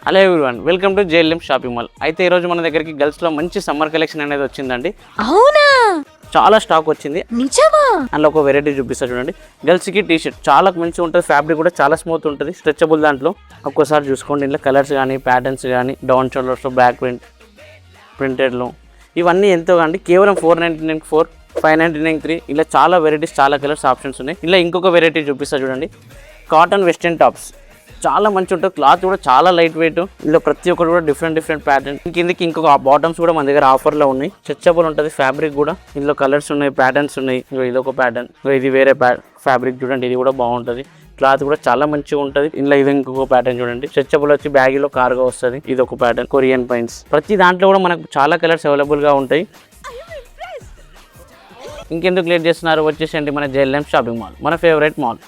Hello everyone, welcome to JLM shopping mall. అయితే ఈరోజు మన దగ్గరికి గర్ల్స్లో మంచి సమ్మర్ కలెక్షన్ అనేది వచ్చిందండి. అవునా, చాలా స్టాక్ వచ్చింది. నిజమా? అందులో ఒక వెరైటీ చూపిస్తా చూడండి. గర్ల్స్కి టీ షర్ట్ చాలా మంచిగా ఉంటుంది, ఫ్యాబ్రిక్ కూడా చాలా స్మూత్ ఉంటుంది, స్ట్రెచబుల్. దాంట్లో ఒక్కోసారి చూసుకోండి, ఇంట్లో కలర్స్ కానీ ప్యాటర్న్స్ కానీ డౌన్ షోల్డర్స్, బ్యాక్ ప్రింటెడ్లో ఇవన్నీ ఎంతో అండి. కేవలం 499 4, 599 3, ఇలా చాలా వెరైటీస్, చాలా కలర్స్ ఆప్షన్స్ ఉన్నాయి. ఇలా ఇంకొక వెరైటీ చూపిస్తా చూడండి. కాటన్ వెస్టర్న్ టాప్స్ చాలా మంచి ఉంటుంది, క్లాత్ కూడా చాలా లైట్ వెయిట్. ఇందులో ప్రతి ఒక్కటి కూడా డిఫరెంట్ ప్యాటర్న్. కిందకి ఇంకొక బాటమ్స్ కూడా మన దగ్గర ఆఫర్లో ఉన్నాయి. స్ట్రెచబుల్ ఉంటుంది, ఫ్యాబ్రిక్ కూడా. ఇందులో కలర్స్ ఉన్నాయి, ప్యాటర్న్స్ ఉన్నాయి. ఇది ఒక ప్యాటర్న్, ఇది వేరే ఫ్యాబ్రిక్ చూడండి, ఇది కూడా బాగుంటుంది. క్లాత్ కూడా చాలా మంచిగా ఉంటుంది. ఇందులో ఇది ఇంకొక ప్యాటర్న్ చూడండి, స్ట్రెచబుల్ వచ్చి బ్యాగీలో కార్గా వస్తుంది. ఇది ఒక ప్యాటర్న్, కొరియన్ పైన్స్. ప్రతి దాంట్లో కూడా మనకు చాలా కలర్స్ అవైలబుల్గా ఉంటాయి. ఇంకెందుకు లేట్ చేస్తున్నారు, వచ్చేసండి మన జేఎల్ఎం షాపింగ్ మాల్, మన ఫేవరెట్ మాల్.